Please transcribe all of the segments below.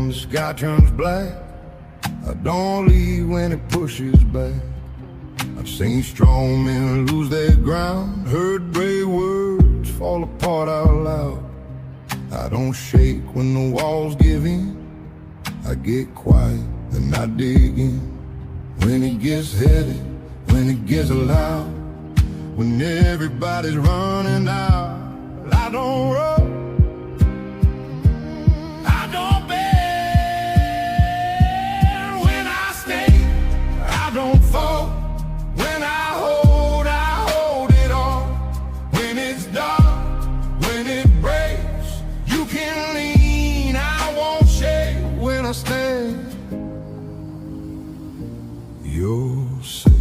when the sky turns black. I don't leave when it pushes back. I've seen strong men lose their ground, heard brave words fall apart out loud. I don't shake when the walls give in. I get quiet and I dig in. When it gets heavy, when it gets loud, when everybody's running out, I don't run. I don't bend when I stay. I don't fall. When I hold it all. When it's dark, when it breaks, you can lean, I won't shake. When I stand, you're safe.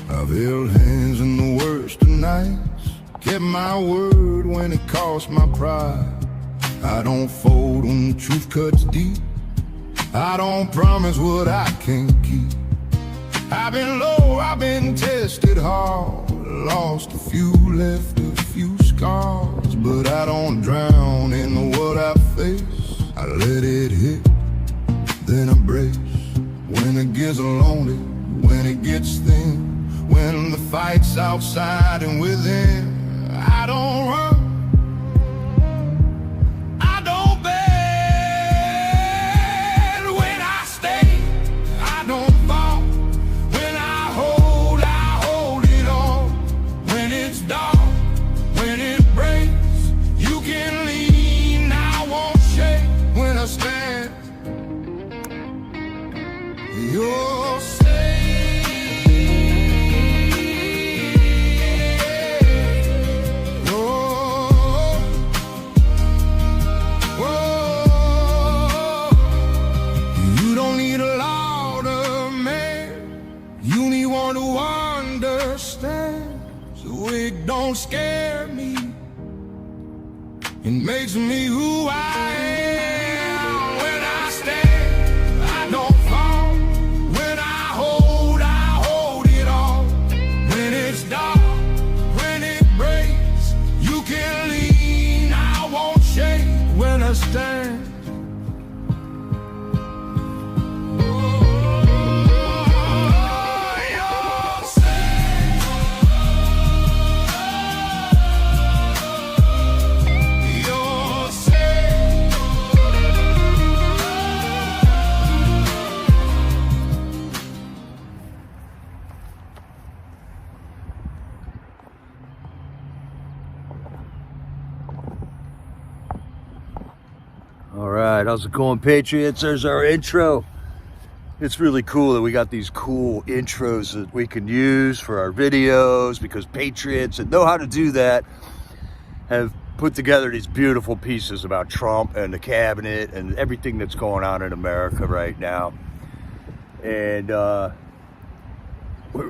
I've held hands in the worst of nights, kept my word when it cost my pride. I don't fold when the truth cuts deep. I don't promise what I can't keep. I've been low, I've been tested hard, lost a few, left a few scars, but I don't drown in what I face. I let it hit, then I brace. When it gets lonely, when it gets thin, when the fight's outside and within, I don't run. I don't bend when I stay. I don't fall. When I hold it all. When it's dark, when it breaks, you can lean, I won't shake. When I stand, you're safe. You don't need a louder man, you need one to understand. So it don't scare me, it makes me who I am. When I stand, I don't fall. When I hold it all. When it's dark, when it breaks, you can lean, I won't shake. When I stand, All right, how's it going, Patriots? There's our intro. It's really cool that we got these cool intros that we can use for our videos, because Patriots that know how to do that have put together these beautiful pieces about Trump and the cabinet and everything that's going on in America right now. And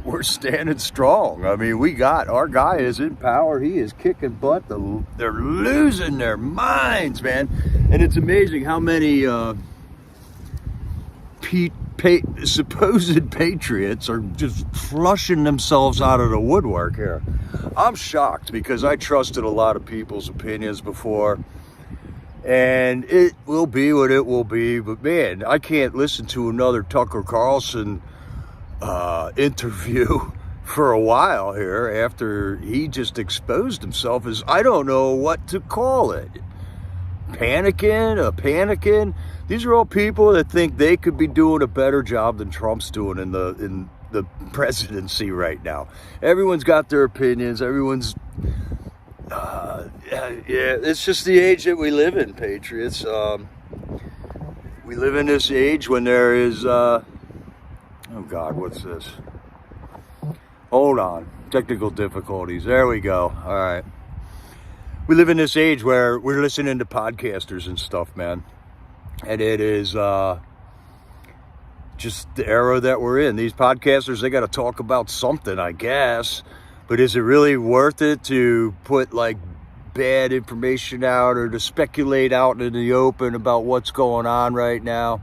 we're standing strong. I mean, we got, our guy is in power. He is kicking butt. They're losing their minds, man. And it's amazing how many supposed patriots are just flushing themselves out of the woodwork here. I'm shocked, because I trusted a lot of people's opinions before, and it will be what it will be. But man, I can't listen to another Tucker Carlson interview for a while here after he just exposed himself as, I don't know what to call it, panicking. These are all people that think they could be doing a better job than Trump's doing in the presidency right now. Everyone's got their opinions. Everyone's it's just the age that we live in, Patriots. We live in this age when there is oh God, what's this? Hold on, technical difficulties. There we go. All right. We live in this age where we're listening to podcasters and stuff, man. And it is just the era that we're in. These podcasters, they got to talk about something, I guess. But is it really worth it to put like bad information out or to speculate out in the open about what's going on right now?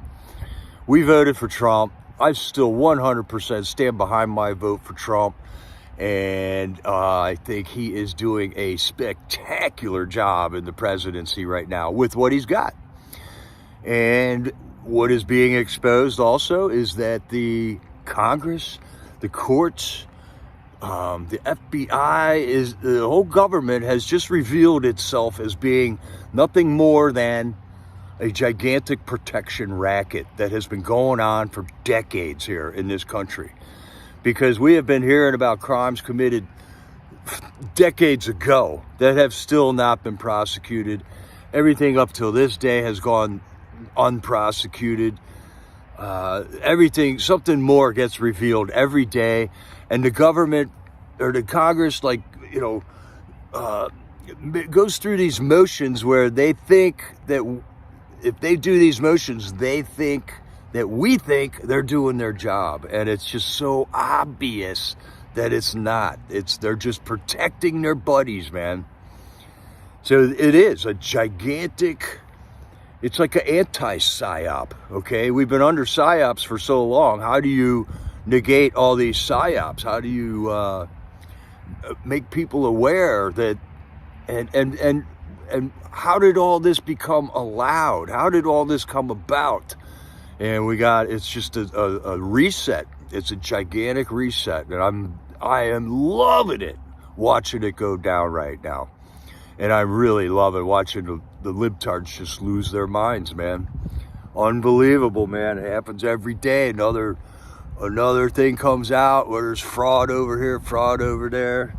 We voted for Trump. I still 100% stand behind my vote for Trump. And I think he is doing a spectacular job in the presidency right now with what he's got. And what is being exposed also is that the Congress, the courts, the FBI, the whole government has just revealed itself as being nothing more than a gigantic protection racket that has been going on for decades here in this country. Because we have been hearing about crimes committed decades ago that have still not been prosecuted. Everything up till this day has gone unprosecuted. Everything, something more gets revealed every day. And the government or the Congress, goes through these motions where they think that if they do these motions, they think that we think they're doing their job. And it's just so obvious that it's not. They're just protecting their buddies, man. So it is a gigantic, it's like an anti-PSYOP, okay? We've been under PSYOPs for so long. How do you negate all these PSYOPs? How do you make people aware that, and how did all this become allowed? How did all this come about? And it's just a reset. It's a gigantic reset. And I am loving it, watching it go down right now. And I really love it, watching the libtards just lose their minds, man. Unbelievable, man. It happens every day. Another thing comes out where there's fraud over here, fraud over there.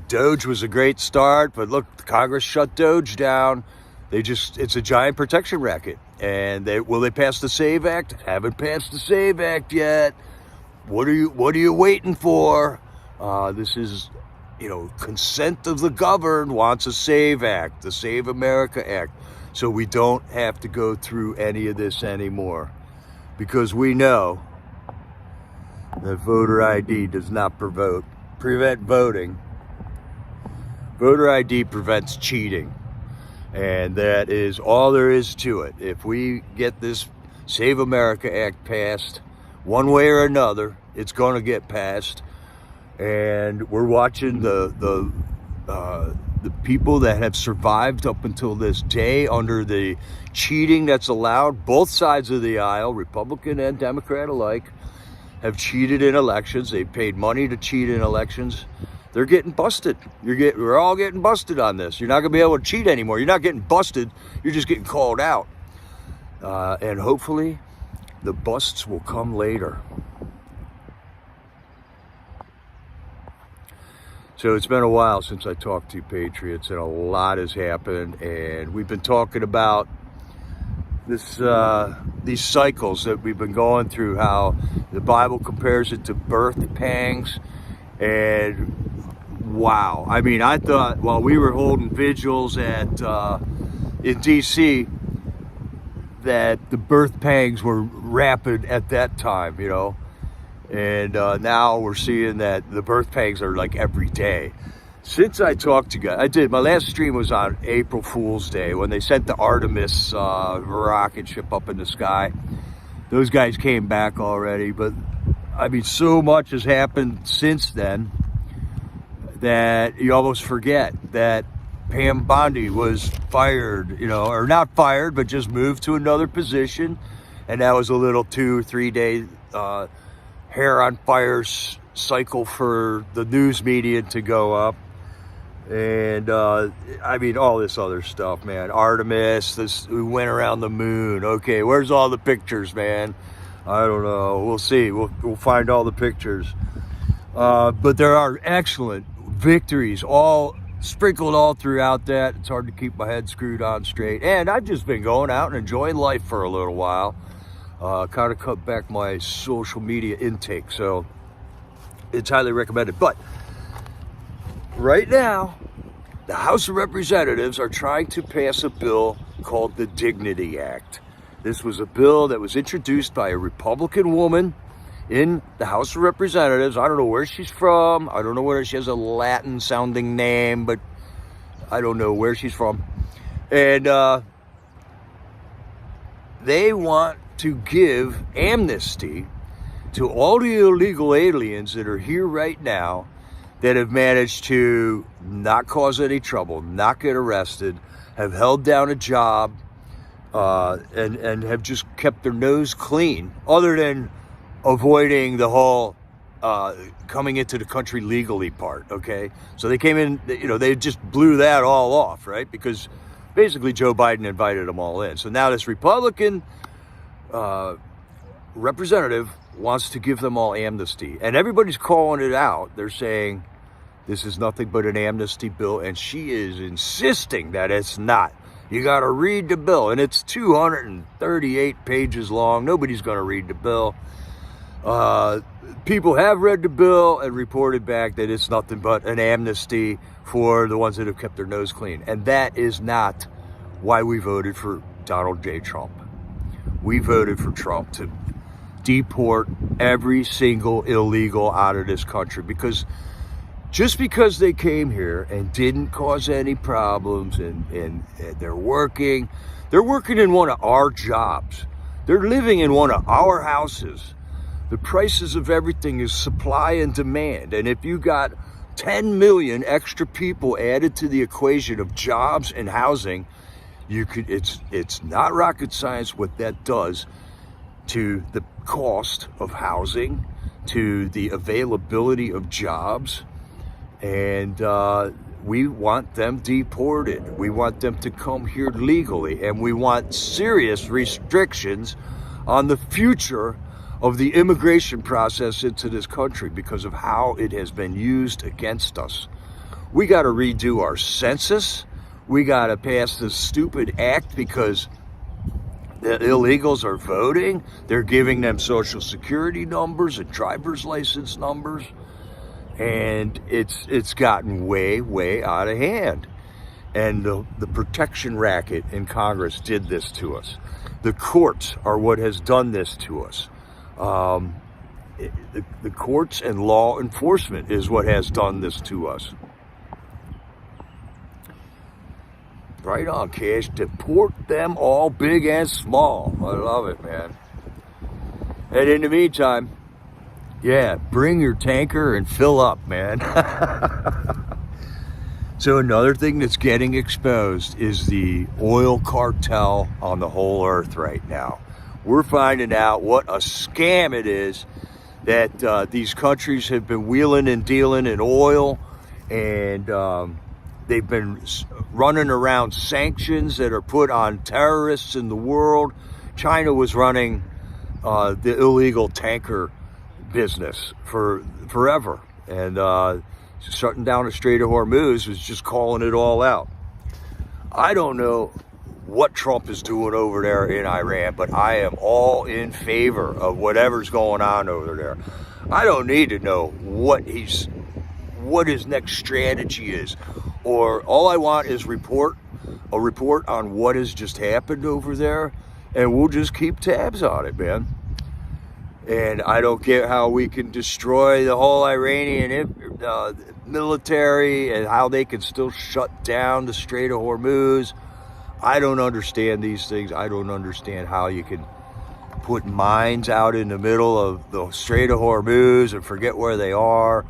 Doge was a great start, but look, Congress shut Doge down. It's a giant protection racket. And will they pass the SAVE Act? Haven't passed the SAVE Act yet. What are you waiting for? This is, consent of the governed wants a SAVE Act, the Save America Act. So we don't have to go through any of this anymore. Because we know that voter ID does not prevent voting. Voter ID prevents cheating. And that is all there is to it. If we get this Save America Act passed, one way or another, it's going to get passed. And we're watching the people that have survived up until this day under the cheating that's allowed. Both sides of the aisle, Republican and Democrat alike, have cheated in elections. They've paid money to cheat in elections. They're getting busted. We're all getting busted on this. You're not going to be able to cheat anymore. You're not getting busted. You're just getting called out. And hopefully the busts will come later. So it's been a while since I talked to you, Patriots, and a lot has happened. And we've been talking about these cycles that we've been going through, how the Bible compares it to birth pangs. And wow, I mean, I thought while we were holding vigils in D.C. that the birth pangs were rapid at that time, and now we're seeing that the birth pangs are like every day. Since I talked to you guys, my last stream was on April Fool's Day when they sent the Artemis rocket ship up in the sky. Those guys came back already, but I mean, so much has happened since then that you almost forget that Pam Bondi was fired, or not fired, but just moved to another position. And that was a little 2 or 3 day hair on fire cycle for the news media to go up. And I mean, all this other stuff, man. Artemis, we went around the moon. Okay, where's all the pictures, man? I don't know. We'll see. We'll find all the pictures. But there are excellent victories all sprinkled all throughout that. It's hard to keep my head screwed on straight. And I've just been going out and enjoying life for a little while. Kind of cut back my social media intake. So it's highly recommended. But right now, the House of Representatives are trying to pass a bill called the Dignity Act. This was a bill that was introduced by a Republican woman in the House of Representatives. I don't know where she's from. I don't know whether she has a Latin-sounding name, but I don't know where she's from. And they want to give amnesty to all the illegal aliens that are here right now that have managed to not cause any trouble, not get arrested, have held down a job, and have just kept their nose clean, other than avoiding the whole coming into the country legally part, okay? So they came in, they just blew that all off, right? Because basically Joe Biden invited them all in. So now this Republican representative wants to give them all amnesty. And everybody's calling it out. They're saying this is nothing but an amnesty bill, and she is insisting that it's not. You got to read the bill, and it's 238 pages long. Nobody's going to read the bill. People have read the bill and reported back that it's nothing but an amnesty for the ones that have kept their nose clean. And that is not why we voted for Donald J. Trump. We voted for Trump to deport every single illegal out of this country, because just because they came here and didn't cause any problems, and they're working in one of our jobs. They're living in one of our houses. The prices of everything is supply and demand. And if you got 10 million extra people added to the equation of jobs and housing, it's not rocket science what that does to the cost of housing, to the availability of jobs. And we want them deported. We want them to come here legally, and we want serious restrictions on the future of the immigration process into this country because of how it has been used against us. We got to redo our census. We got to pass this stupid act because the illegals are voting. They're giving them social security numbers and driver's license numbers. And it's gotten way, way out of hand. And the protection racket in Congress did this to us. The courts are what has done this to us. The courts and law enforcement is what has done this to us. Right on, Cash. Deport them all, big and small. I love it, man. And in the meantime, yeah, bring your tanker and fill up, man. So another thing that's getting exposed is the oil cartel on the whole earth right now. We're finding out what a scam it is that these countries have been wheeling and dealing in oil, and they've been running around sanctions that are put on terrorists in the world. China was running the illegal tanker business for forever, and shutting down the Strait of Hormuz was just calling it all out. I don't know what Trump is doing over there in Iran, but I am all in favor of whatever's going on over there. I don't need to know what his next strategy is, or all I want is a report on what has just happened over there, and we'll just keep tabs on it, man. And I don't get how we can destroy the whole Iranian military and how they can still shut down the Strait of Hormuz. I don't understand these things. I don't understand how you can put mines out in the middle of the Strait of Hormuz and forget where they are,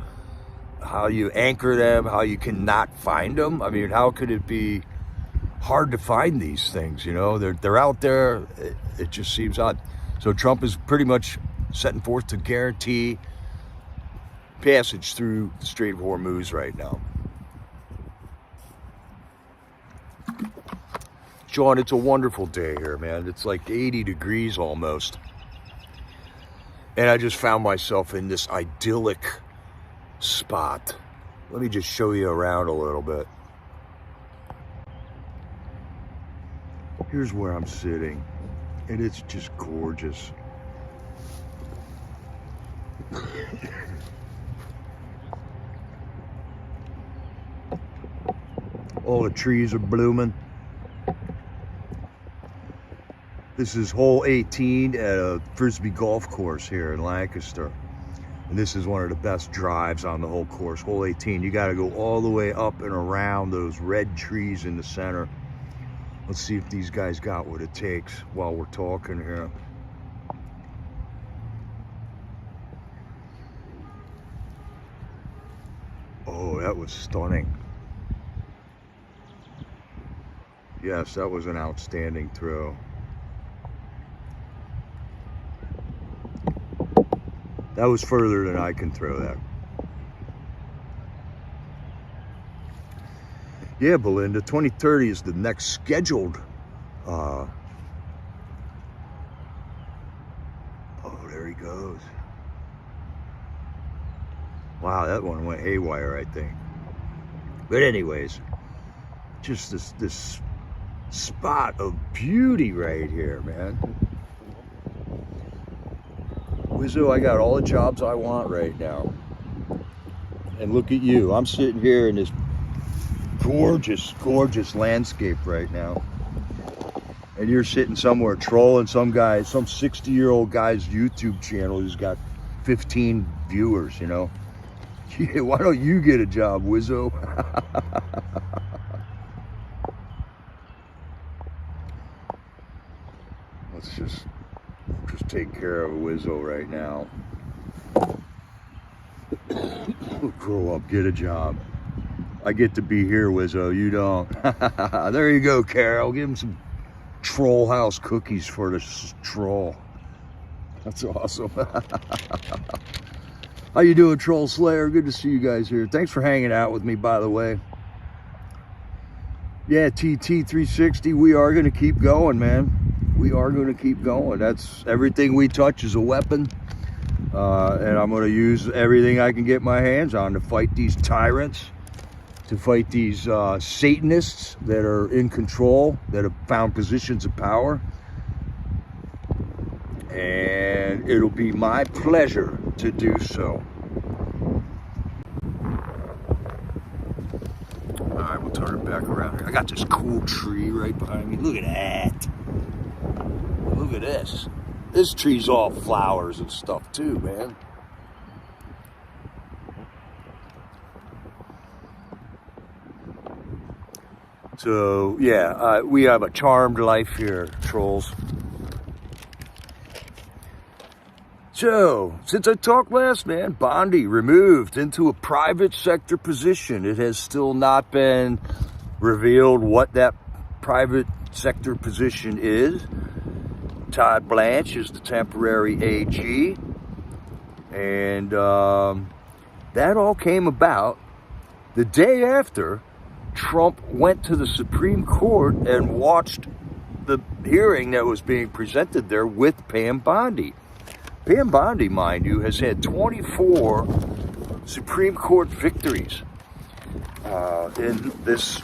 how you anchor them, how you cannot find them. I mean, how could it be hard to find these things? You know, they're out there. It just seems odd. So Trump is pretty much setting forth to guarantee passage through the Strait of Hormuz right now. Sean, it's a wonderful day here, man. It's like 80 degrees almost. And I just found myself in this idyllic spot. Let me just show you around a little bit. Here's where I'm sitting, and it's just gorgeous. All the trees are blooming. This is hole 18 at a Frisbee golf course here in Lancaster. And this is one of the best drives on the whole course. Hole 18, you gotta go all the way up and around those red trees in the center. Let's see if these guys got what it takes while we're talking here. Oh, that was stunning. Yes, that was an outstanding throw. That was further than I can throw that. Yeah, Belinda, 2030 is the next scheduled. Oh, there he goes. Wow, that one went haywire, I think. But anyways, just this spot of beauty right here, man. Wizzo, I got all the jobs I want right now. And look at you. I'm sitting here in this gorgeous, gorgeous landscape right now. And you're sitting somewhere trolling some guy, some 60-year-old guy's YouTube channel who's got 15 viewers, you know. Yeah, why don't you get a job, Wizzo? Let's just take care of Wizzo right now. Grow up, get a job. I get to be here, Wizzo, you don't. There you go, Carol. Give him some Troll House cookies for this troll. That's awesome. How you doing, Troll Slayer? Good to see you guys here. Thanks for hanging out with me, by the way. Yeah, TT360, we are going to keep going, man. We are going to keep going. That's everything we touch is a weapon. And I'm going to use everything I can get my hands on to fight these tyrants, to fight these Satanists that are in control, that have found positions of power. And it'll be my pleasure to do so. All right, we'll turn it back around here. I got this cool tree right behind me. Look at that. Look at this. This tree's all flowers and stuff too, man. So, yeah, we have a charmed life here, trolls. So, since I talked last, man, Bondi removed into a private sector position. It has still not been revealed what that private sector position is. Todd Blanche is the temporary AG. And that all came about the day after Trump went to the Supreme Court and watched the hearing that was being presented there with Pam Bondi. Pam Bondi, mind you, has had 24 Supreme Court victories in this,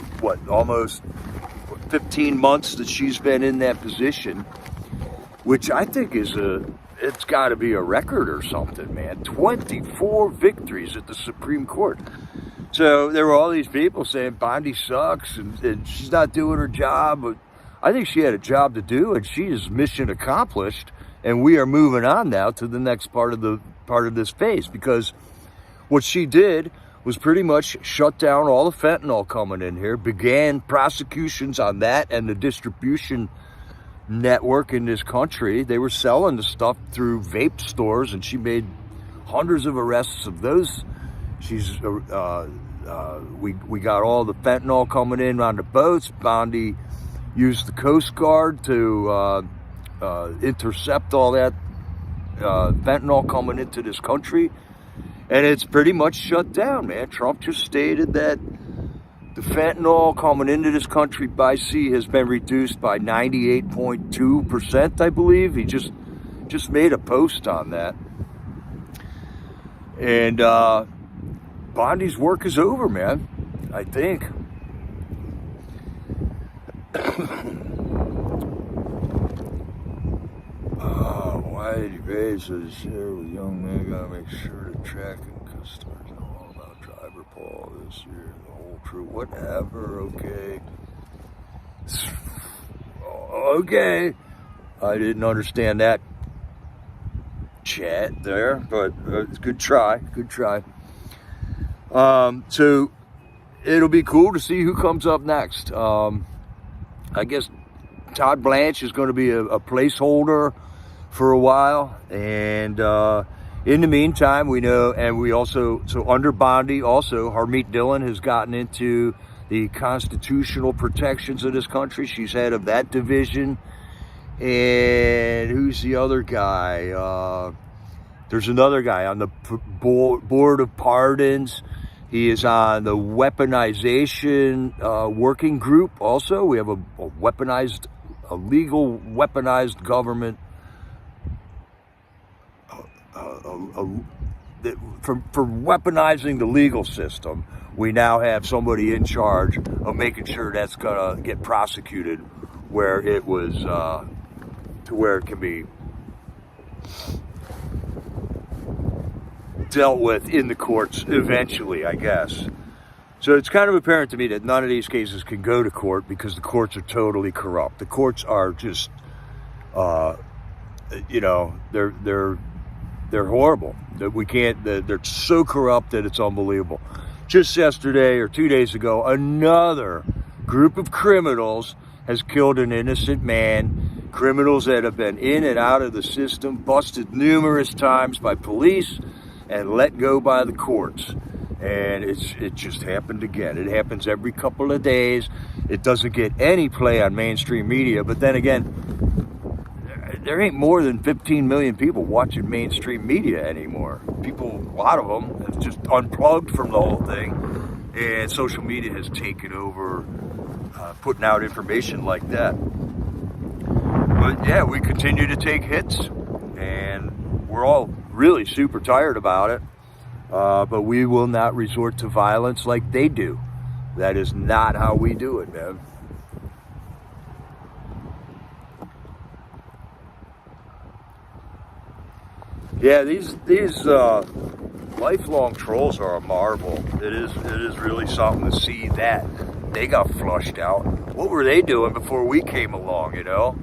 almost 15 months that she's been in that position, which I think is it's got to be a record or something, man. 24 victories at the Supreme Court. So there were all these people saying Bondi sucks and she's not doing her job, but I think she had a job to do and she is mission accomplished. And we are moving on now to the next part of this phase, because what she did was pretty much shut down all the fentanyl coming in here, began prosecutions on that and the distribution network in this country. They were selling the stuff through vape stores, and she made hundreds of arrests of those. She's we got all the fentanyl coming in on the boats. Bondi used the Coast Guard to intercept all that fentanyl coming into this country, and it's pretty much shut down, man. Trump just stated that the fentanyl coming into this country by sea has been reduced by 98.2%, I believe. He just made a post on that. And Bondi's work is over, man, I think. Why says here with young men, gotta make sure to track and customers know all about driver Paul this year, the whole crew, whatever, okay. Okay. I didn't understand that chat there, but good try, good try. So it'll be cool to see who comes up next. I guess Todd Blanche is going to be a placeholder for a while, and In the meantime, we know, and we also, so under Bondi also, Harmeet Dillon has gotten into the constitutional protections of this country. She's head of that division. And who's the other guy? There's another guy on the board of pardons. He is on the weaponization working group also. We have a legal weaponized government for weaponizing the legal system. We now have somebody in charge of making sure that's gonna get prosecuted where it was, to where it can be dealt with in the courts eventually, I guess. So it's kind of apparent to me that none of these cases can go to court because the courts are totally corrupt. The courts are just, you know, they're horrible. That we can't. They're so corrupt that it's unbelievable. Just yesterday or 2 days ago, another group of criminals has killed an innocent man. Criminals that have been in and out of the system, busted numerous times by police, and let go by the courts. And it just happened again. It happens every couple of days. It doesn't get any play on mainstream media. But then again, there ain't more than 15 million people watching mainstream media anymore. People, a lot of them, have just unplugged from the whole thing. And social media has taken over putting out information like that. But yeah, we continue to take hits. And we're all really super tired about it. But we will not resort to violence like they do. That is not how we do it, man. Yeah, these lifelong trolls are a marvel. It is really something to see that they got flushed out. What were they doing before we came along, you know?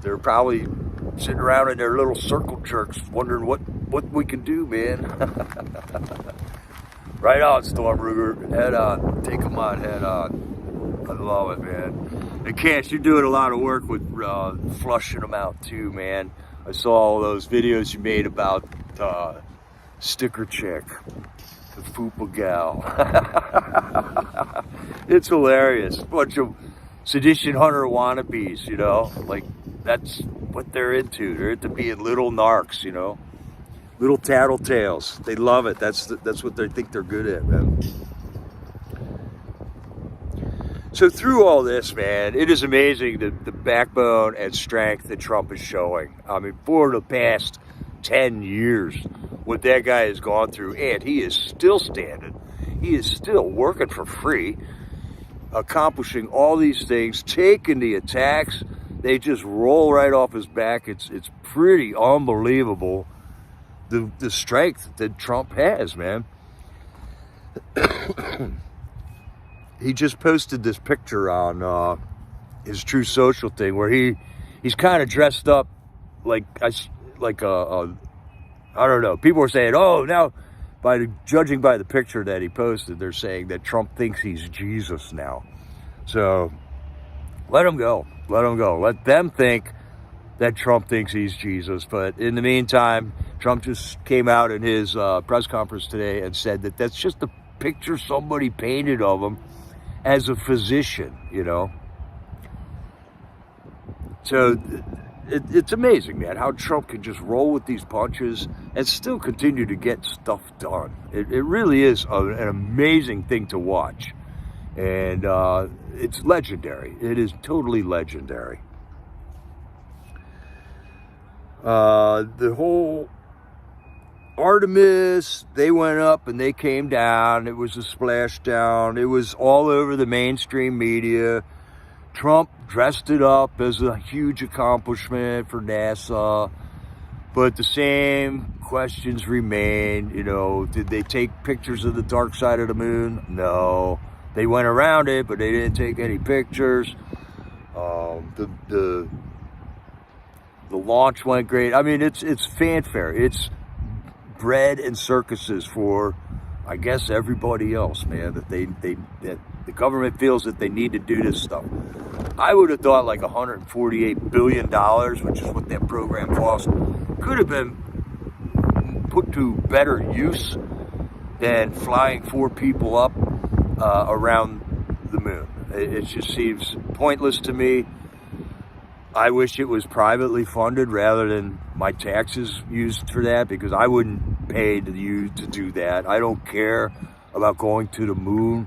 They're probably sitting around in their little circle jerks wondering what we can do, man. Right on, Storm Ruger. Head on. Take them on, head on. I love it, man. And Cash, you're doing a lot of work with flushing them out too, man. I saw all those videos you made about Sticker Chick, the Fupa gal. It's hilarious. Bunch of sedition hunter wannabes, you know? Like, that's what they're into. They're into being little narcs, you know? Little tattletales. They love it. That's what they think they're good at, man. So through all this, man, it is amazing the backbone and strength that Trump is showing. I mean, for the past 10 years, what that guy has gone through, and he is still standing. He is still working for free, accomplishing all these things, taking the attacks. They just roll right off his back. It's pretty unbelievable, the strength that Trump has, man. He just posted this picture on his True Social thing where he's kind of dressed up like I don't know. People are saying, oh, now judging by the picture that he posted, they're saying that Trump thinks he's Jesus now. So let him go. Let him go. Let them think that Trump thinks he's Jesus. But in the meantime, Trump just came out in his press conference today and said that that's just a picture somebody painted of him as a physician, you know. So it's amazing, man, how Trump can just roll with these punches and still continue to get stuff done. It really is an amazing thing to watch. And it's legendary. It is totally legendary. The whole Artemis, they went up and they came down. It was a splashdown. It was all over the mainstream media. Trump dressed it up as a huge accomplishment for NASA. But the same questions remain. You know, did they take pictures of the dark side of the moon? No. They went around it, but they didn't take any pictures. The launch went great. I mean, it's fanfare. It's bread and circuses for, I guess, everybody else, man. That that the government feels that they need to do this stuff. I would have thought like $148 billion, which is what that program cost, could have been put to better use than flying 4 people up around the moon. It just seems pointless to me. I wish it was privately funded rather than my taxes used for that, because I wouldn't pay you to do that. I don't care about going to the moon.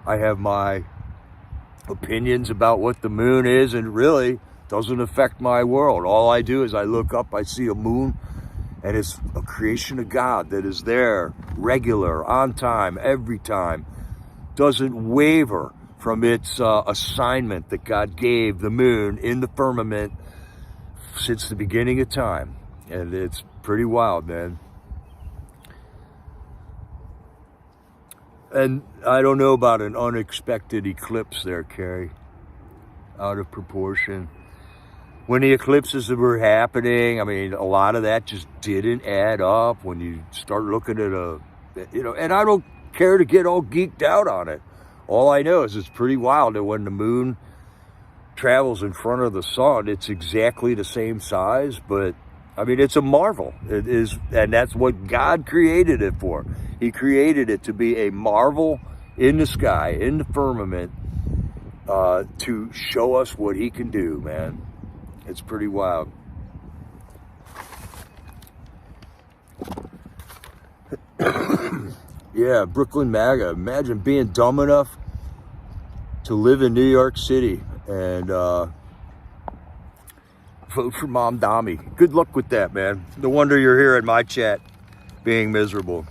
I have my opinions about what the moon is, and really doesn't affect my world. All I do is I look up, I see a moon, and it's a creation of God that is there, regular, on time, every time, doesn't waver from its assignment that God gave the moon in the firmament since the beginning of time. And it's pretty wild, man. And I don't know about an unexpected eclipse there, Carrie. Out of proportion. When the eclipses were happening, I mean, a lot of that just didn't add up when you start looking at and I don't care to get all geeked out on it. All I know is it's pretty wild that when the moon travels in front of the sun, it's exactly the same size, but I mean, it's a marvel. It is, and that's what God created it for. He created it to be a marvel in the sky, in the firmament, to show us what he can do, man. It's pretty wild. Yeah, Brooklyn MAGA. Imagine being dumb enough to live in New York City and vote for Mom Dami. Good luck with that, man. No wonder you're here in my chat being miserable.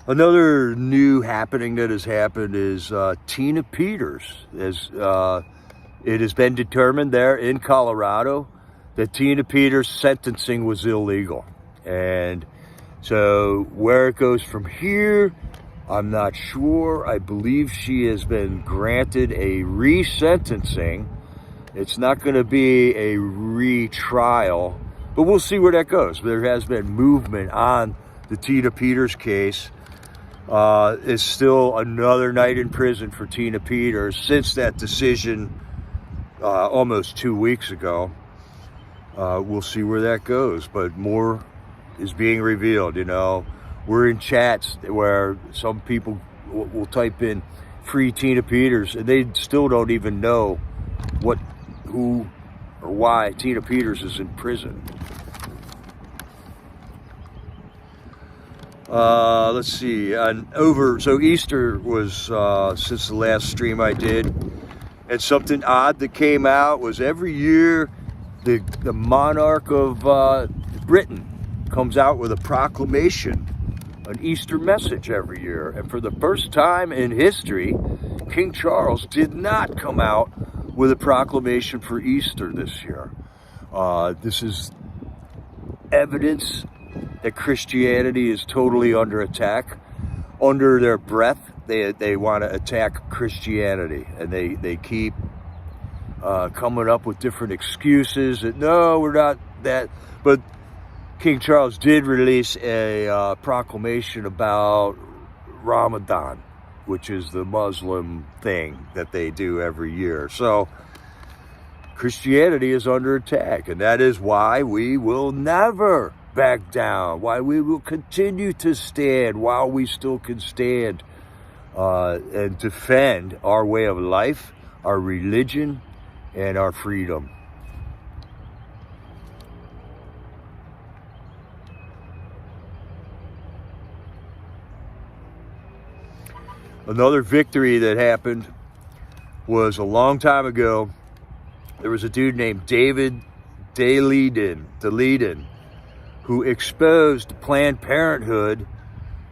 Another new happening that has happened is Tina Peters. It has been determined there in Colorado that Tina Peters' sentencing was illegal. And so where it goes from here, I'm not sure. I believe she has been granted a resentencing. It's not going to be a retrial, but we'll see where that goes. There has been movement on the Tina Peters case. It's still another night in prison for Tina Peters since that decision almost 2 weeks ago. We'll see where that goes, but more is being revealed. We're in chats where some people will type in free Tina Peters, and they still don't even know who or why Tina Peters is in prison. Let's see. So Easter was since the last stream I did, and something odd that came out was every year the monarch of Britain comes out with a proclamation, an Easter message every year. And for the first time in history, King Charles did not come out with a proclamation for Easter this year. This is evidence that Christianity is totally under attack. Under their breath, they want to attack Christianity, and they keep coming up with different excuses that no, we're not that. But King Charles did release a proclamation about Ramadan, which is the Muslim thing that they do every year. So Christianity is under attack, and that is why we will never back down, why we will continue to stand while we still can stand, and defend our way of life, our religion, and our freedom. Another victory that happened was a long time ago. There was a dude named David Daleiden who exposed Planned Parenthood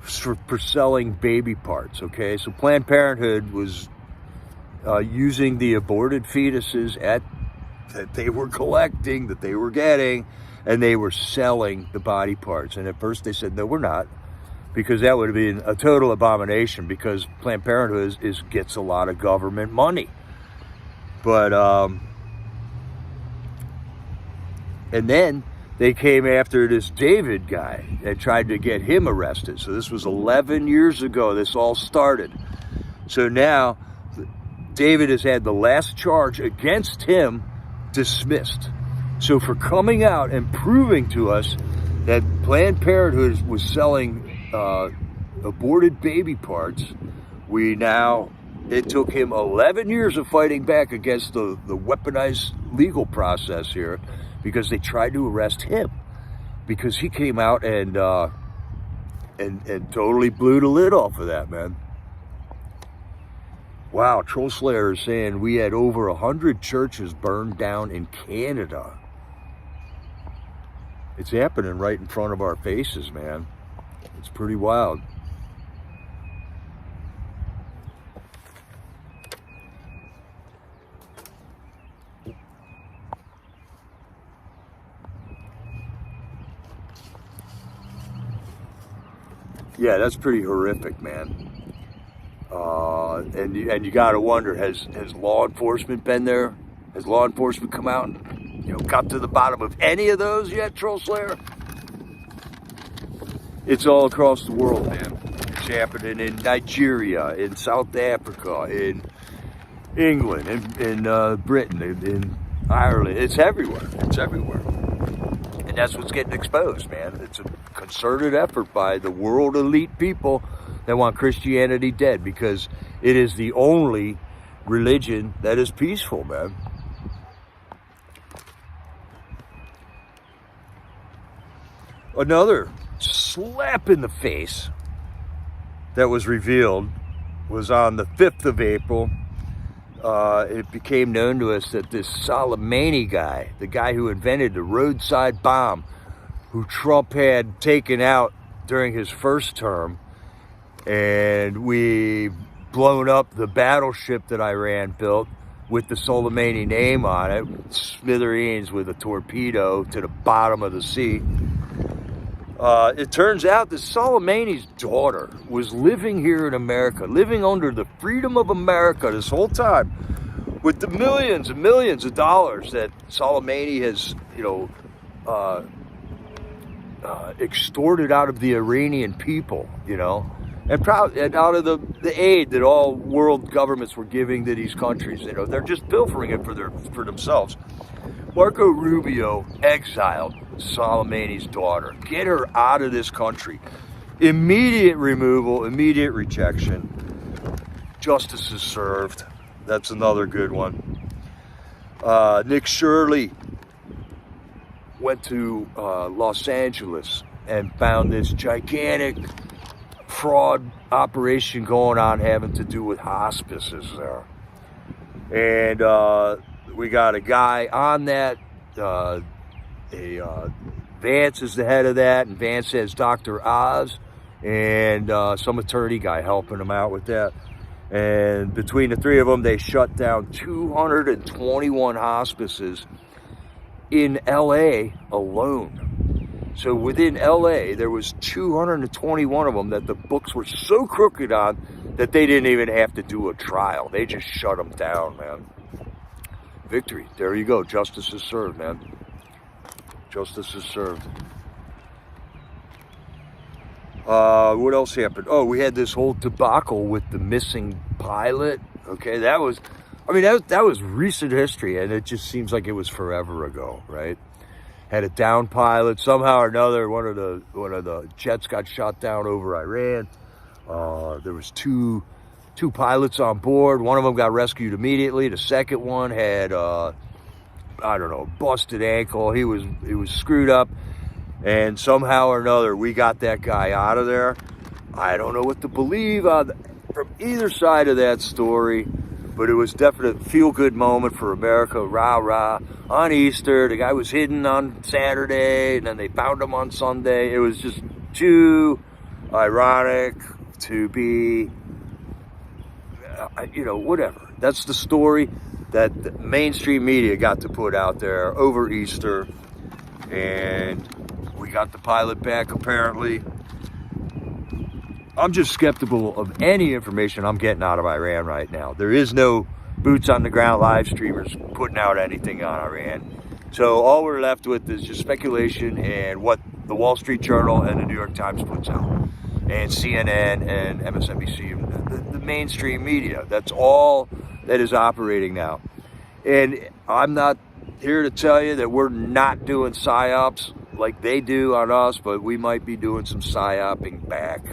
for selling baby parts, okay? So Planned Parenthood was using the aborted fetuses that they were collecting, that they were getting, and they were selling the body parts. And at first they said, no, we're not, because that would have been a total abomination, because Planned Parenthood gets a lot of government money. But, and then they came after this David guy and tried to get him arrested. So this was 11 years ago this all started. So now David has had the last charge against him dismissed. So for coming out and proving to us that Planned Parenthood was selling aborted baby parts. It took him 11 years of fighting back against the weaponized legal process here, because they tried to arrest him because he came out and totally blew the lid off of that, man. Wow, Troll Slayer is saying we had over 100 churches burned down in Canada. It's happening right in front of our faces, man. It's pretty wild. Yeah, that's pretty horrific, man. And you got to wonder, has law enforcement been there? Has law enforcement come out and got to the bottom of any of those yet, Troll Slayer? It's all across the world, man. It's happening in Nigeria, in South Africa, in England, in Britain, in Ireland. It's everywhere. It's everywhere. And that's what's getting exposed, man. It's a concerted effort by the world elite people that want Christianity dead, because it is the only religion that is peaceful, man. Another slap in the face that was revealed was on the 5th of April. It became known to us that this Soleimani guy, the guy who invented the roadside bomb, who Trump had taken out during his first term, and we blown up the battleship that Iran built with the Soleimani name on it, smithereens with a torpedo to the bottom of the sea. It turns out that Soleimani's daughter was living here in America, living under the freedom of America this whole time, with the millions and millions of dollars that Soleimani has, extorted out of the Iranian people, and out of the aid that all world governments were giving to these countries. They're just pilfering it for themselves. Marco Rubio exiled Soleimani's daughter. Get her out of this country. Immediate removal, immediate rejection. Justice is served. That's another good one. Nick Shirley went to Los Angeles and found this gigantic fraud operation going on having to do with hospices there. And we got a guy on that. Vance is the head of that, and Vance has Dr. Oz and some attorney guy helping him out with that. And between the three of them, they shut down 221 hospices in LA alone. So within LA, there was 221 of them that the books were so crooked on that they didn't even have to do a trial. They just shut them down, man. Victory. There you go. Justice is served, man. Justice is served. What else happened? Oh, we had this whole debacle with the missing pilot. Okay, that was recent history, and it just seems like it was forever ago, right? Had a down pilot. Somehow or another, one of the jets got shot down over Iran. There was two pilots on board. One of them got rescued immediately. The second one had busted ankle. He was screwed up, and somehow or another we got that guy out of there. I don't know what to believe from either side of that story, but it was definitely a feel-good moment for America. Rah rah on Easter. The guy was hidden on Saturday, and then they found him on Sunday. It was just too ironic to be, whatever. That's the story that the mainstream media got to put out there over Easter, and we got the pilot back apparently. I'm just skeptical of any information I'm getting out of Iran right now. There is no boots on the ground live streamers putting out anything on Iran. So all we're left with is just speculation and what the Wall Street Journal and the New York Times puts out, and CNN and MSNBC, the mainstream media. That's all that is operating now. And I'm not here to tell you that we're not doing psyops like they do on us, but we might be doing some psyoping back.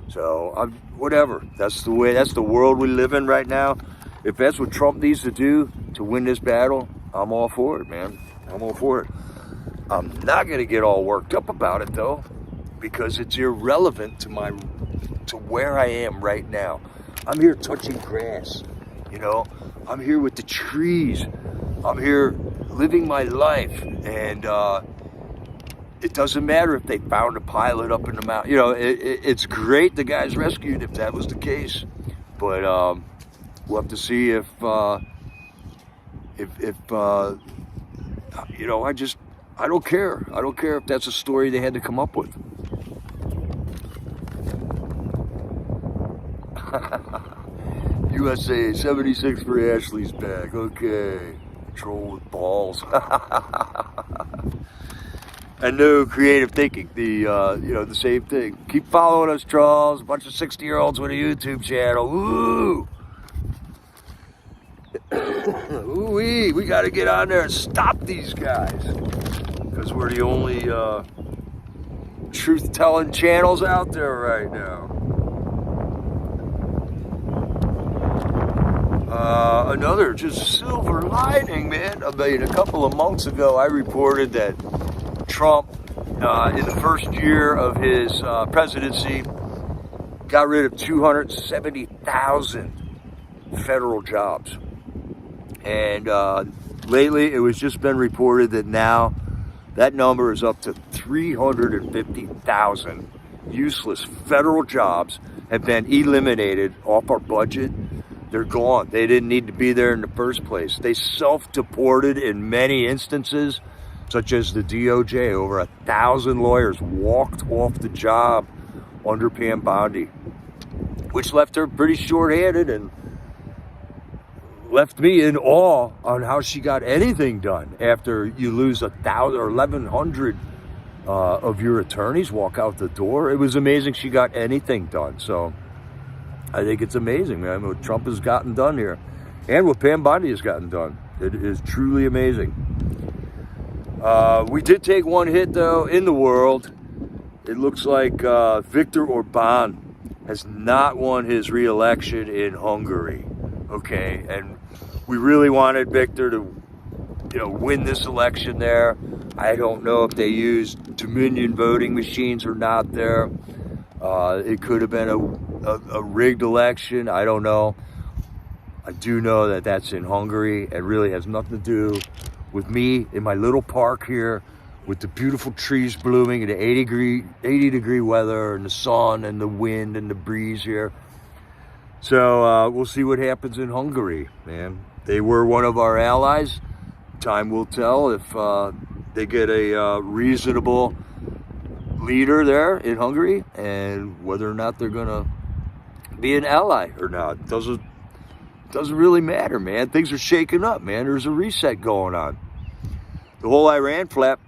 So whatever. That's the way. That's the world we live in right now. If that's what Trump needs to do to win this battle, I'm all for it, man. I'm all for it. I'm not gonna get all worked up about it though, because it's irrelevant to where I am right now. I'm here touching grass, you know. I'm here with the trees. I'm here living my life, and it doesn't matter if they found a pilot up in the mountain. You know, it's great the guy's rescued if that was the case, but we'll have to see if you know, I don't care. I don't care if that's a story they had to come up with. USA 76 for Ashley's back. Okay. Troll with balls. And no creative thinking. The same thing. Keep following us, trolls. A bunch of 60-year-olds with a YouTube channel. Ooh. Ooh-wee. We got to get on there and stop these guys. Because we're the only truth-telling channels out there right now. Another just silver lining, man. I mean, a couple of months ago, I reported that Trump, in the first year of his presidency, got rid of 270,000 federal jobs. And lately, it was just been reported that now that number is up to 350,000 useless federal jobs have been eliminated off our budget. They're gone. They didn't need to be there in the first place. They self-deported in many instances, such as the DOJ. Over 1,000 lawyers walked off the job under Pam Bondi, which left her pretty short-handed and left me in awe on how she got anything done after you lose 1,000 or 1,100 of your attorneys walk out the door. It was amazing she got anything done. So I think it's amazing, man, what Trump has gotten done here and what Pam Bondi has gotten done. It is truly amazing. We did take one hit, though, in the world. It looks like Viktor Orban has not won his re-election in Hungary, okay? And we really wanted Viktor to, win this election there. I don't know if they used Dominion voting machines or not there. It could have been a rigged election. I don't know. I do know that that's in Hungary. It really has nothing to do with me in my little park here with the beautiful trees blooming and the 80 degree weather and the sun and the wind and the breeze here. So we'll see what happens in Hungary, man. They were one of our allies. Time will tell if they get a reasonable leader there in Hungary and whether or not they're gonna be an ally or not. Doesn't really matter, man. Things are shaking up, man. There's a reset going on. The whole Iran flap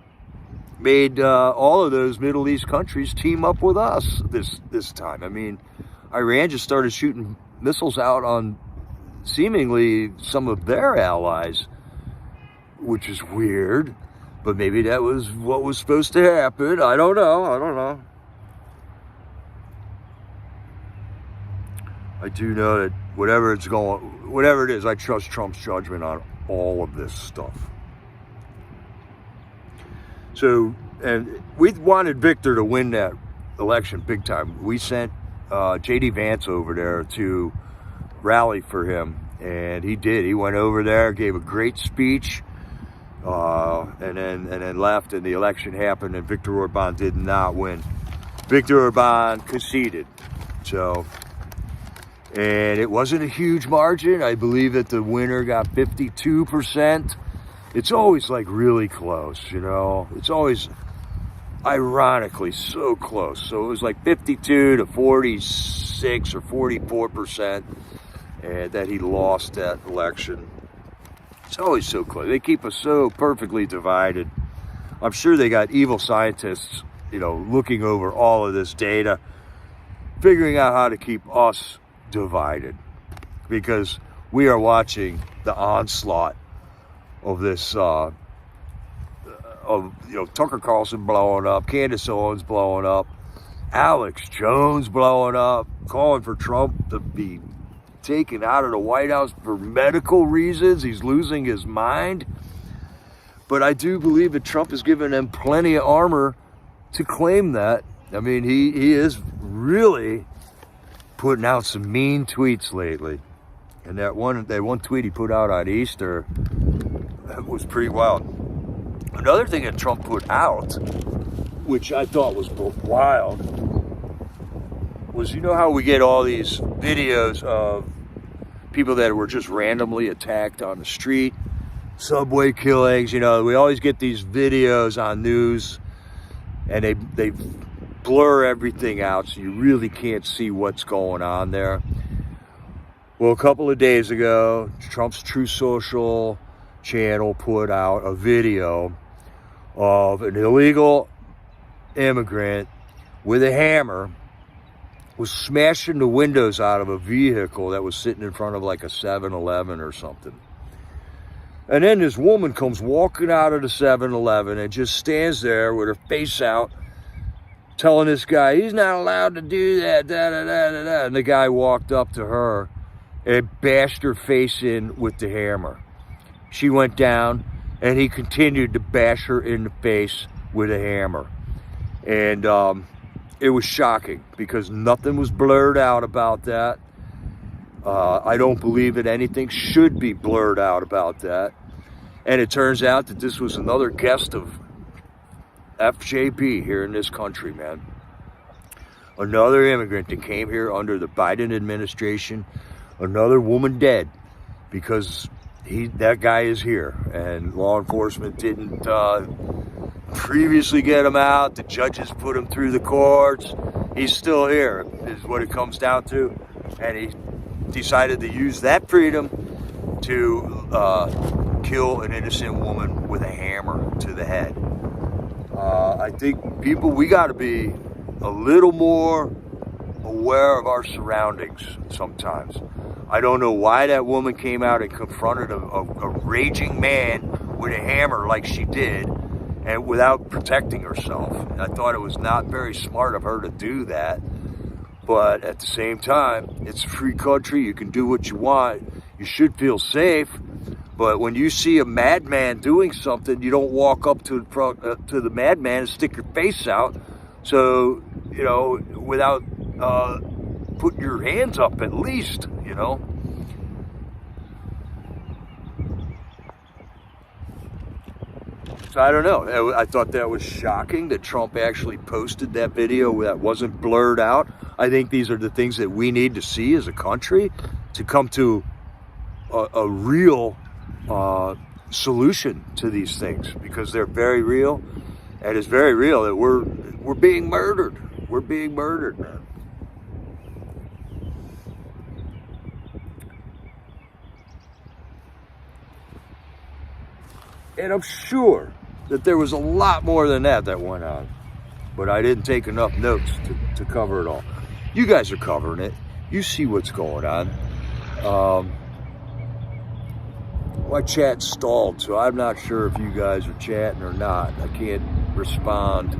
made all of those Middle East countries team up with us this time. I mean, Iran just started shooting missiles out on seemingly some of their allies, which is weird. But maybe that was what was supposed to happen. I don't know. I do know that whatever it is, I trust Trump's judgment on all of this stuff. So, and we wanted Viktor to win that election big time. We sent J.D. Vance over there to rally for him, and he did. He went over there, gave a great speech, and then left, and the election happened, and Viktor Orban did not win. Viktor Orban conceded. So, and it wasn't a huge margin. I believe that the winner got 52%. It's always like really close, It's always ironically so close. So it was like 52 to 46 or 44%, and that he lost that election. It's always so close. They keep us so perfectly divided. I'm sure they got evil scientists, looking over all of this data, figuring out how to keep us divided, because we are watching the onslaught of this of Tucker Carlson blowing up, Candace Owens blowing up, Alex Jones blowing up, calling for Trump to be taken out of the White House for medical reasons. He's losing his mind. But I do believe that Trump has given them plenty of armor to claim that. I mean, he is really putting out some mean tweets lately. And that one tweet he put out on Easter, that was pretty wild. Another thing that Trump put out, which I thought was wild, was, how we get all these videos of people that were just randomly attacked on the street, subway killings. We always get these videos on news, and they blur everything out, so you really can't see what's going on there. Well, a couple of days ago, Trump's True Social channel put out a video of an illegal immigrant with a hammer was smashing the windows out of a vehicle that was sitting in front of like a 7-Eleven or something. And then this woman comes walking out of the 7-Eleven and just stands there with her face out, telling this guy he's not allowed to do that, da-da-da-da-da. And the guy walked up to her and bashed her face in with the hammer. She went down, and he continued to bash her in the face with a hammer. And it was shocking because nothing was blurred out about that. I don't believe that anything should be blurred out about that. And it turns out that this was another guest of FJB here in this country, man. Another immigrant that came here under the Biden administration. Another woman dead because that guy is here, and law enforcement didn't previously get him out. The judges put him through the courts. He's still here, is what it comes down to. And he decided to use that freedom to kill an innocent woman with a hammer to the head. I think we got to be a little more aware of our surroundings sometimes. I don't know why that woman came out and confronted a raging man with a hammer like she did, and without protecting herself. I thought it was not very smart of her to do that. But at the same time, it's a free country. You can do what you want. You should feel safe. But when you see a madman doing something, you don't walk up to the madman and stick your face out. So, without putting your hands up at least, So I don't know. I thought that was shocking that Trump actually posted that video that wasn't blurred out. I think these are the things that we need to see as a country to come to a real solution to these things, because they're very real, and it's very real that we're being murdered. We're being murdered, man. And I'm sure that there was a lot more than that went on, but I didn't take enough notes to cover it all. You guys are covering it. You see what's going on. My chat stalled, so I'm not sure if you guys are chatting or not. I can't respond.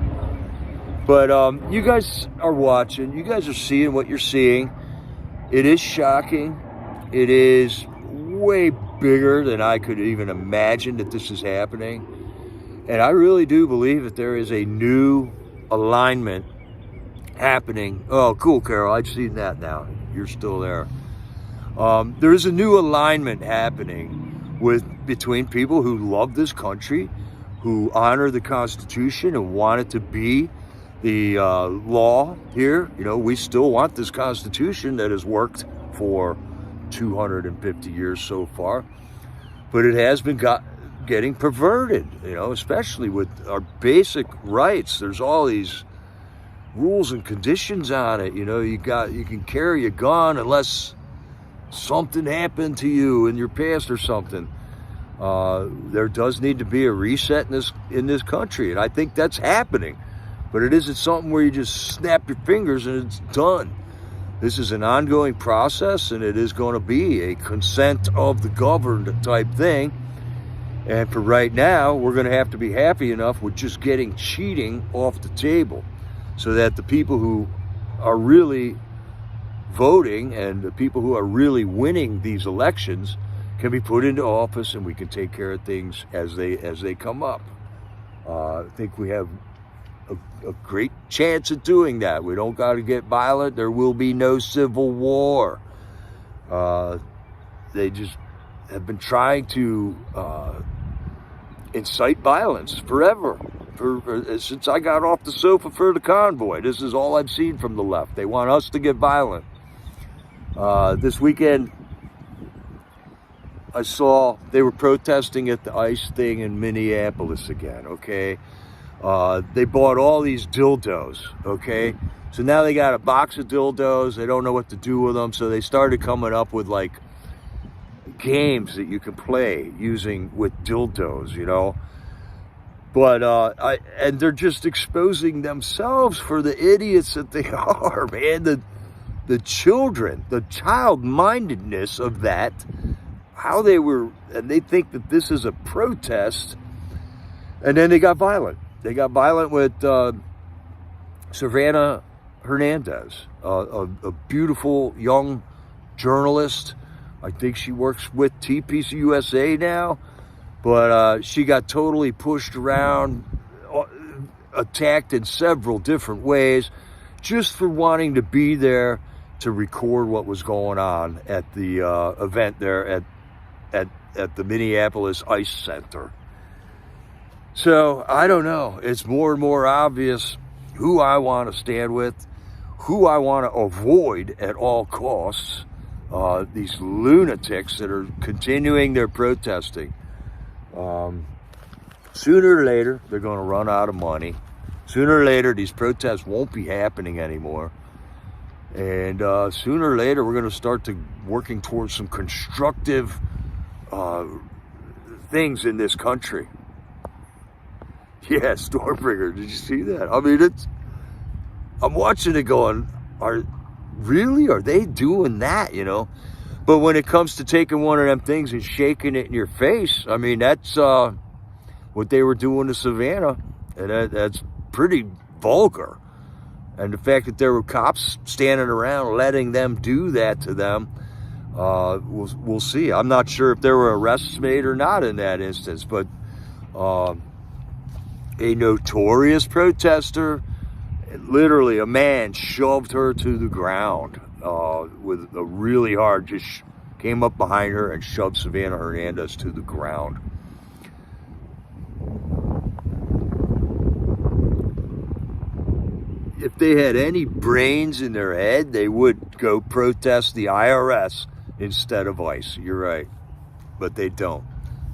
But you guys are watching. You guys are seeing what you're seeing. It is shocking. It is way bigger than I could even imagine that this is happening. And I really do believe that there is a new alignment happening. Oh, cool, Carol. I've seen that now. You're still there. There is a new alignment happening between people who love this country, who honor the Constitution and want it to be the law here. We still want this Constitution that has worked for 250 years so far, but it has been getting perverted, especially with our basic rights. There's all these rules and conditions on it. You can carry a gun unless something happened to you in your past or something. There does need to be a reset in this country, and I think that's happening. But it isn't something where you just snap your fingers and it's done. This is an ongoing process, and it is going to be a consent of the governed type thing. And for right now, we're going to have to be happy enough with just getting cheating off the table so that the people who are really voting and the people who are really winning these elections can be put into office, and we can take care of things as they come up. I think we have a great chance at doing that. We don't got to get violent. There will be no civil war. They just have been trying to incite violence forever. Since I got off the sofa for the convoy, this is all I've seen from the left. They want us to get violent. This weekend, I saw they were protesting at the ICE thing in Minneapolis again, okay? They bought all these dildos, okay? So now they got a box of dildos. They don't know what to do with them, so they started coming up with, like, games that you can play with dildos, you know? But, and they're just exposing themselves for the idiots that they are, man. The children, the child-mindedness of that, how they were, and they think that this is a protest, and then they got violent. They got violent with Savannah Hernandez, a beautiful young journalist. I think she works with TPC USA now, but she got totally pushed around, attacked in several different ways, just for wanting to be there to record what was going on at the event there at the Minneapolis ICE Center. So, I don't know. It's more and more obvious who I want to stand with, who I want to avoid at all costs. These lunatics that are continuing their protesting. Sooner or later, they're going to run out of money. Sooner or later, these protests won't be happening anymore. And sooner or later, we're going to start working towards some constructive things in this country. Yeah, Stormbringer, did you see that? I mean, I'm watching it going, are they doing that, you know? But when it comes to taking one of them things and shaking it in your face, I mean, that's what they were doing to Savannah, and that's pretty vulgar. And the fact that there were cops standing around letting them do that to them, we'll see. I'm not sure if there were arrests made or not in that instance, but a notorious protester, literally a man shoved her to the ground with a really hard, just came up behind her and shoved Savannah Hernandez to the ground. If they had any brains in their head, they would go protest the IRS instead of ICE. You're right. But they don't.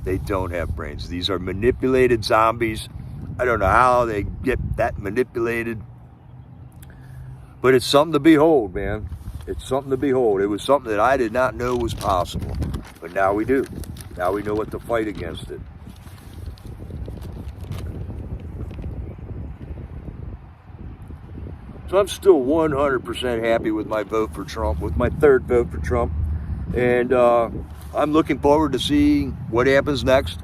They don't have brains. These are manipulated zombies. I don't know how they get that manipulated. But it's something to behold, man. It's something to behold. It was something that I did not know was possible. But now we do. Now we know what to fight against it. So I'm still 100% happy with my vote for Trump, with my third vote for Trump. And I'm looking forward to seeing what happens next.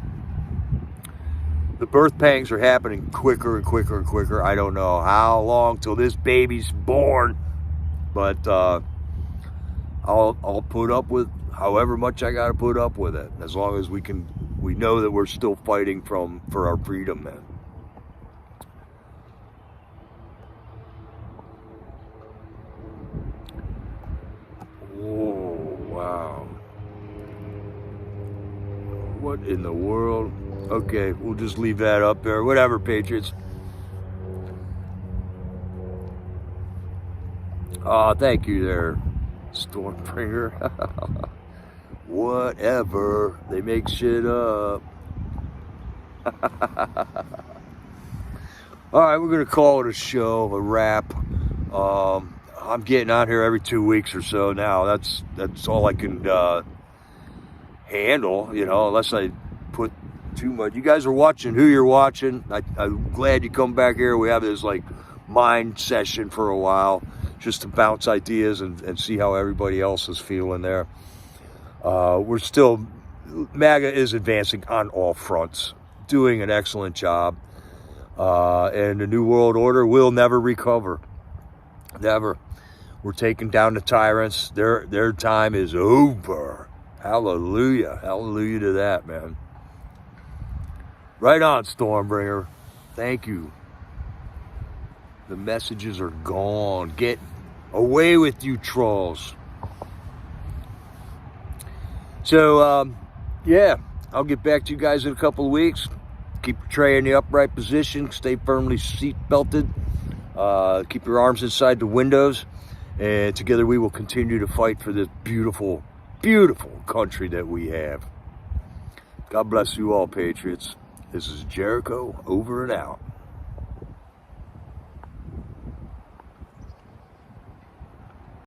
The birth pangs are happening quicker and quicker and quicker. I don't know how long till this baby's born, but I'll put up with however much I got to put up with it, as long as we know that we're still fighting for our freedom, man. Oh, wow. What in the world? Okay, we'll just leave that up there. Whatever, Patriots. Thank you there, Stormbringer. Whatever. They make shit up. Alright, we're going to call it a show, a wrap. I'm getting on here every 2 weeks or so now. That's all I can handle, you know, unless I put too much. You guys are watching who you're watching. I'm glad you come back here. We have this like mind session for a while just to bounce ideas and see how everybody else is feeling there. We're still MAGA is advancing on all fronts, doing an excellent job. And the New World Order will never recover. Never. We're taking down the tyrants. Their time is over. Hallelujah. Hallelujah to that, man. Right on, Stormbringer. Thank you. The messages are gone. Get away with you, trolls. So, yeah, I'll get back to you guys in a couple of weeks. Keep your tray in the upright position. Stay firmly seat belted. Keep your arms inside the windows. And together we will continue to fight for this beautiful, beautiful country that we have. God bless you all, Patriots. This is Jericho, over and out.